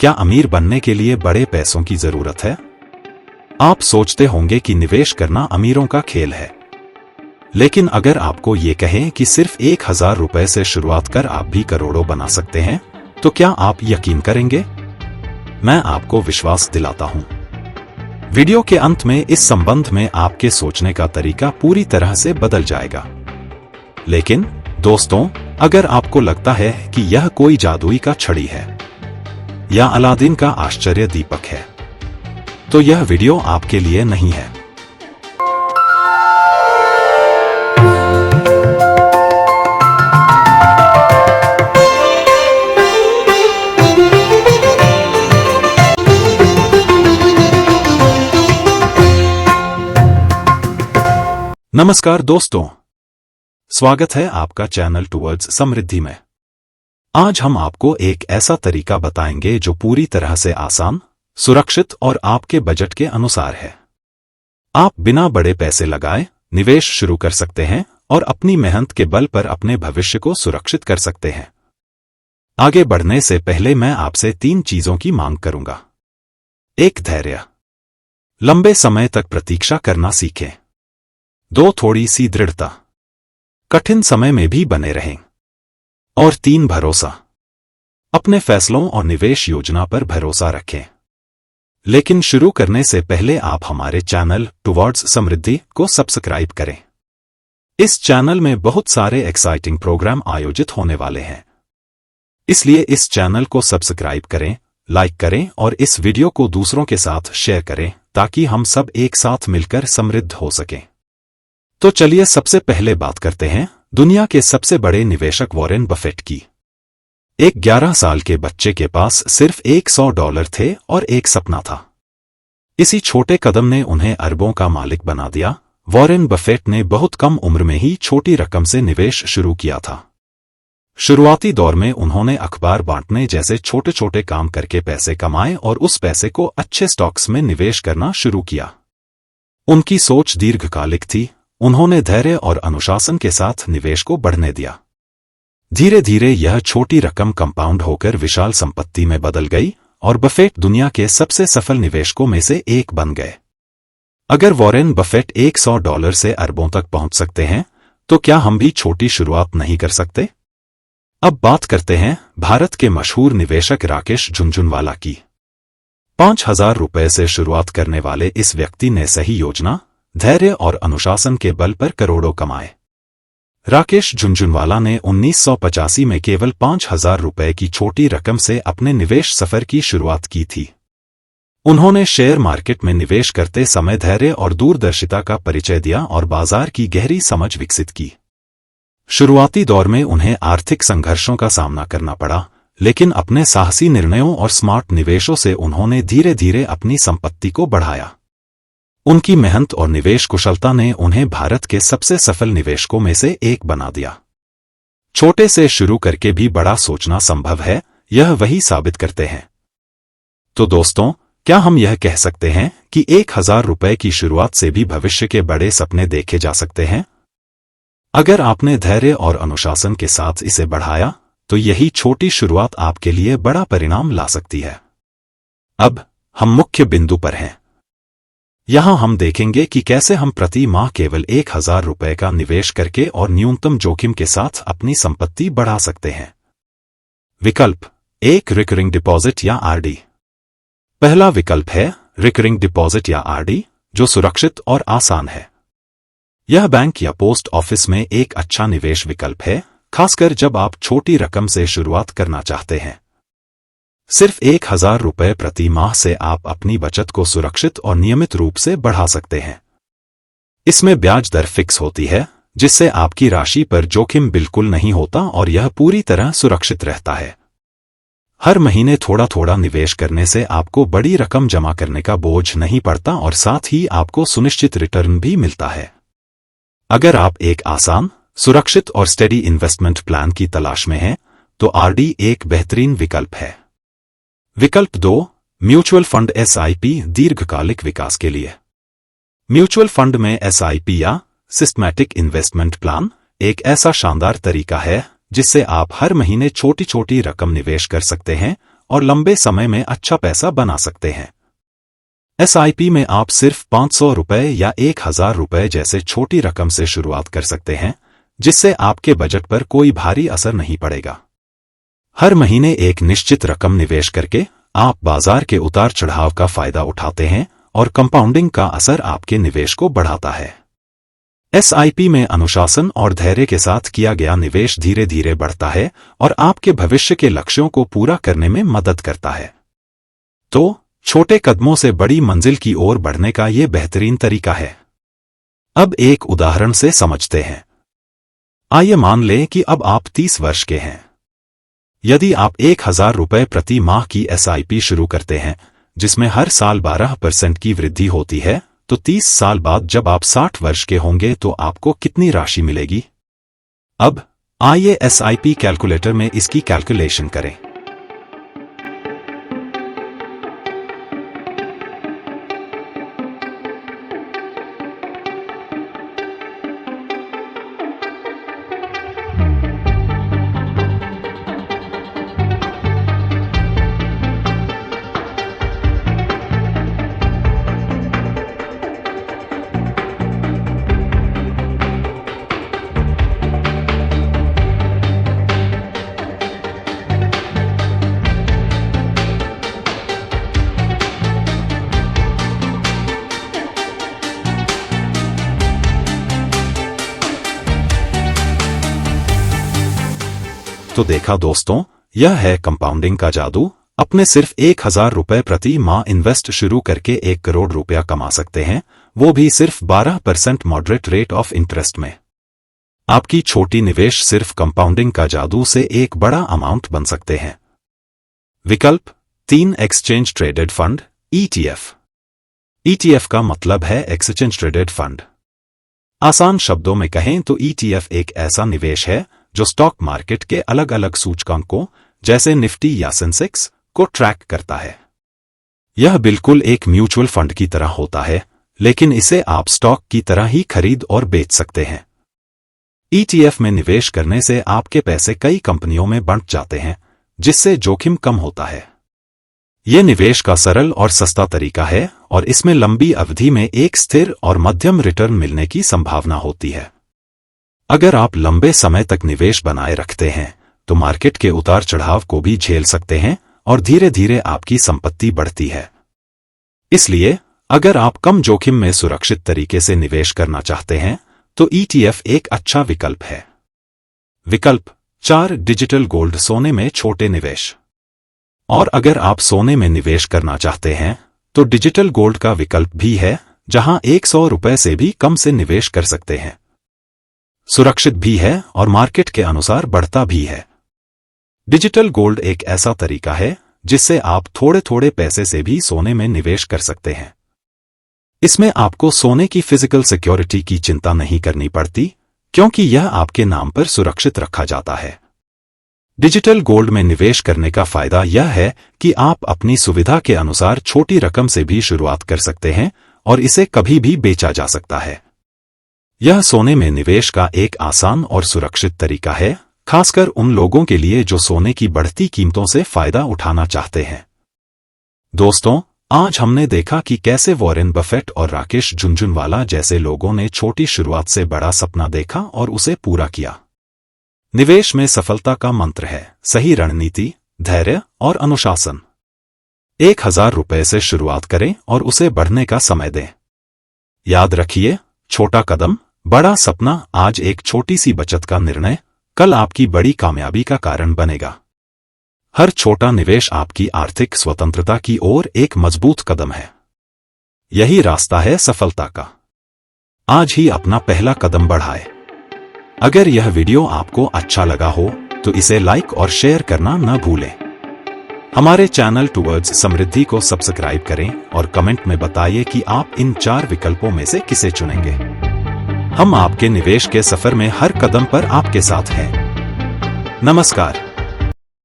क्या अमीर बनने के लिए बड़े पैसों की जरूरत है? आप सोचते होंगे कि निवेश करना अमीरों का खेल है। लेकिन अगर आपको ये कहें कि सिर्फ 1000 रुपए से शुरुआत कर आप भी करोड़ों बना सकते हैं, तो क्या आप यकीन करेंगे? मैं आपको विश्वास दिलाता हूं। वीडियो के अंत में इस संबंध में आपके सोचने का तरीका पूरी तरह से बदल जाएगा। लेकिन दोस्तों, अगर आपको लगता है कि यह कोई जादुई का छड़ी है या अलादीन का आश्चर्य दीपक है, तो यह वीडियो आपके लिए नहीं है। नमस्कार दोस्तों, स्वागत है आपका चैनल टुवर्ड्स समृद्धि में। आज हम आपको एक ऐसा तरीका बताएंगे जो पूरी तरह से आसान, सुरक्षित और आपके बजट के अनुसार है। आप बिना बड़े पैसे लगाए निवेश शुरू कर सकते हैं और अपनी मेहनत के बल पर अपने भविष्य को सुरक्षित कर सकते हैं। आगे बढ़ने से पहले मैं आपसे 3 चीजों की मांग करूंगा। 1. धैर्य, लंबे समय तक प्रतीक्षा करना सीखें। 2. थोड़ी सी दृढ़ता, कठिन समय में भी बने रहें। और 3. भरोसा, अपने फैसलों और निवेश योजना पर भरोसा रखें। लेकिन शुरू करने से पहले आप हमारे चैनल टुवर्ड्स समृद्धि को सब्सक्राइब करें। इस चैनल में बहुत सारे एक्साइटिंग प्रोग्राम आयोजित होने वाले हैं, इसलिए इस चैनल को सब्सक्राइब करें, लाइक करें और इस वीडियो को दूसरों के साथ शेयर करें ताकि हम सब एक साथ मिलकर समृद्ध हो सकें। तो चलिए सबसे पहले बात करते हैं दुनिया के सबसे बड़े निवेशक वॉरेन बफेट की। एक 11 साल के बच्चे के पास सिर्फ $100 थे और एक सपना था। इसी छोटे कदम ने उन्हें अरबों का मालिक बना दिया। वॉरेन बफेट ने बहुत कम उम्र में ही छोटी रकम से निवेश शुरू किया था। शुरुआती दौर में उन्होंने अखबार बांटने जैसे छोटे छोटे काम करके पैसे कमाए और उस पैसे को अच्छे स्टॉक्स में निवेश करना शुरू किया। उनकी सोच दीर्घकालिक थी। उन्होंने धैर्य और अनुशासन के साथ निवेश को बढ़ने दिया। धीरे धीरे यह छोटी रकम कंपाउंड होकर विशाल संपत्ति में बदल गई और बफेट दुनिया के सबसे सफल निवेशकों में से एक बन गए। अगर वॉरेन बफेट $100 से अरबों तक पहुंच सकते हैं, तो क्या हम भी छोटी शुरुआत नहीं कर सकते? अब बात करते हैं भारत के मशहूर निवेशक राकेश झुनझुनवाला की। 5000 रुपए से शुरुआत करने वाले इस व्यक्ति ने सही योजना, धैर्य और अनुशासन के बल पर करोड़ों कमाए। राकेश झुनझुनवाला ने 1985 में केवल 5000 रुपए की छोटी रकम से अपने निवेश सफर की शुरुआत की थी। उन्होंने शेयर मार्केट में निवेश करते समय धैर्य और दूरदर्शिता का परिचय दिया और बाजार की गहरी समझ विकसित की। शुरुआती दौर में उन्हें आर्थिक संघर्षों का सामना करना पड़ा, लेकिन अपने साहसी निर्णयों और स्मार्ट निवेशों से उन्होंने धीरे धीरे अपनी संपत्ति को बढ़ाया। उनकी मेहनत और निवेश कुशलता ने उन्हें भारत के सबसे सफल निवेशकों में से एक बना दिया। छोटे से शुरू करके भी बड़ा सोचना संभव है, यह वही साबित करते हैं। तो दोस्तों, क्या हम यह कह सकते हैं कि 1000 रुपए की शुरुआत से भी भविष्य के बड़े सपने देखे जा सकते हैं? अगर आपने धैर्य और अनुशासन के साथ इसे बढ़ाया, तो यही छोटी शुरुआत आपके लिए बड़ा परिणाम ला सकती है। अब हम मुख्य बिंदु पर हैं। यहां हम देखेंगे कि कैसे हम प्रति माह केवल 1000 रुपए का निवेश करके और न्यूनतम जोखिम के साथ अपनी संपत्ति बढ़ा सकते हैं। विकल्प 1, रिकरिंग डिपॉजिट या आरडी। पहला विकल्प है रिकरिंग डिपॉजिट या आरडी, जो सुरक्षित और आसान है। यह बैंक या पोस्ट ऑफिस में एक अच्छा निवेश विकल्प है, खासकर जब आप छोटी रकम से शुरुआत करना चाहते हैं। सिर्फ 1000 रुपए प्रति माह से आप अपनी बचत को सुरक्षित और नियमित रूप से बढ़ा सकते हैं। इसमें ब्याज दर फिक्स होती है, जिससे आपकी राशि पर जोखिम बिल्कुल नहीं होता और यह पूरी तरह सुरक्षित रहता है। हर महीने थोड़ा थोड़ा निवेश करने से आपको बड़ी रकम जमा करने का बोझ नहीं पड़ता और साथ ही आपको सुनिश्चित रिटर्न भी मिलता है। अगर आप एक आसान, सुरक्षित और स्टेडी इन्वेस्टमेंट प्लान की तलाश में हैं, तो आरडी एक बेहतरीन विकल्प है। विकल्प 2, म्यूचुअल फंड एसआईपी दीर्घकालिक विकास के लिए। म्यूचुअल फंड में एसआईपी या सिस्टमैटिक इन्वेस्टमेंट प्लान एक ऐसा शानदार तरीका है जिससे आप हर महीने छोटी छोटी रकम निवेश कर सकते हैं और लंबे समय में अच्छा पैसा बना सकते हैं। एसआईपी में आप सिर्फ 500 रुपए या 1000 रुपए जैसे छोटी रकम से शुरुआत कर सकते हैं, जिससे आपके बजट पर कोई भारी असर नहीं पड़ेगा। हर महीने एक निश्चित रकम निवेश करके आप बाजार के उतार चढ़ाव का फायदा उठाते हैं और कंपाउंडिंग का असर आपके निवेश को बढ़ाता है। एसआईपी में अनुशासन और धैर्य के साथ किया गया निवेश धीरे धीरे बढ़ता है और आपके भविष्य के लक्ष्यों को पूरा करने में मदद करता है। तो छोटे कदमों से बड़ी मंजिल की ओर बढ़ने का ये बेहतरीन तरीका है। अब एक उदाहरण से समझते हैं। आइए मान लें कि अब आप 30 वर्ष के हैं। यदि आप 1000 रुपए प्रति माह की एसआईपी शुरू करते हैं, जिसमें हर साल 12% की वृद्धि होती है, तो 30 साल बाद जब आप 60 वर्ष के होंगे तो आपको कितनी राशि मिलेगी? अब आइए एसआईपी कैलकुलेटर में इसकी कैलकुलेशन करें। तो देखा दोस्तों, यह है कंपाउंडिंग का जादू। अपने सिर्फ 1000 रुपए प्रति माह इन्वेस्ट शुरू करके 1 करोड़ रुपया कमा सकते हैं, वो भी सिर्फ 12% मॉडरेट रेट ऑफ इंटरेस्ट में। आपकी छोटी निवेश सिर्फ कंपाउंडिंग का जादू से एक बड़ा अमाउंट बन सकते हैं। विकल्प 3, exchange traded fund ETF। ETF का मतलब है एक्सचेंज ट्रेडेड फंड। आसान शब्दों में कहें तो ETF एक ऐसा निवेश है जो स्टॉक मार्केट के अलग अलग सूचकांकों जैसे निफ्टी या सेंसेक्स को ट्रैक करता है। यह बिल्कुल एक म्यूचुअल फंड की तरह होता है, लेकिन इसे आप स्टॉक की तरह ही खरीद और बेच सकते हैं। ETF में निवेश करने से आपके पैसे कई कंपनियों में बंट जाते हैं, जिससे जोखिम कम होता है। यह निवेश का सरल और सस्ता तरीका है और इसमें लंबी अवधि में एक स्थिर और मध्यम रिटर्न मिलने की संभावना होती है। अगर आप लंबे समय तक निवेश बनाए रखते हैं, तो मार्केट के उतार चढ़ाव को भी झेल सकते हैं और धीरे धीरे आपकी संपत्ति बढ़ती है। इसलिए अगर आप कम जोखिम में सुरक्षित तरीके से निवेश करना चाहते हैं, तो ETF एक अच्छा विकल्प है। विकल्प 4, डिजिटल गोल्ड सोने में छोटे निवेश। और अगर आप सोने में निवेश करना चाहते हैं, तो डिजिटल गोल्ड का विकल्प भी है, जहां 100 रुपए से भी कम से निवेश कर सकते हैं। सुरक्षित भी है और मार्केट के अनुसार बढ़ता भी है। डिजिटल गोल्ड एक ऐसा तरीका है जिससे आप थोड़े थोड़े पैसे से भी सोने में निवेश कर सकते हैं। इसमें आपको सोने की फिजिकल सिक्योरिटी की चिंता नहीं करनी पड़ती, क्योंकि यह आपके नाम पर सुरक्षित रखा जाता है। डिजिटल गोल्ड में निवेश करने का फायदा यह है कि आप अपनी सुविधा के अनुसार छोटी रकम से भी शुरुआत कर सकते हैं और इसे कभी भी बेचा जा सकता है। यह सोने में निवेश का एक आसान और सुरक्षित तरीका है, खासकर उन लोगों के लिए जो सोने की बढ़ती कीमतों से फायदा उठाना चाहते हैं। दोस्तों, आज हमने देखा कि कैसे वॉरेन बफेट और राकेश झुनझुनवाला जैसे लोगों ने छोटी शुरुआत से बड़ा सपना देखा और उसे पूरा किया। निवेश में सफलता का मंत्र है सही रणनीति, धैर्य और अनुशासन। 1000 रुपए से शुरुआत करें और उसे बढ़ने का समय दें। याद रखिए, छोटा कदम बड़ा सपना। आज एक छोटी सी बचत का निर्णय कल आपकी बड़ी कामयाबी का कारण बनेगा। हर छोटा निवेश आपकी आर्थिक स्वतंत्रता की ओर एक मजबूत कदम है। यही रास्ता है सफलता का। आज ही अपना पहला कदम बढ़ाएं। अगर यह वीडियो आपको अच्छा लगा हो तो इसे लाइक और शेयर करना न भूलें। हमारे चैनल टुवर्ड्स समृद्धि को सब्सक्राइब करें और कमेंट में बताइए कि आप इन 4 विकल्पों में से किसे चुनेंगे। हम आपके निवेश के सफर में हर कदम पर आपके साथ हैं। नमस्कार।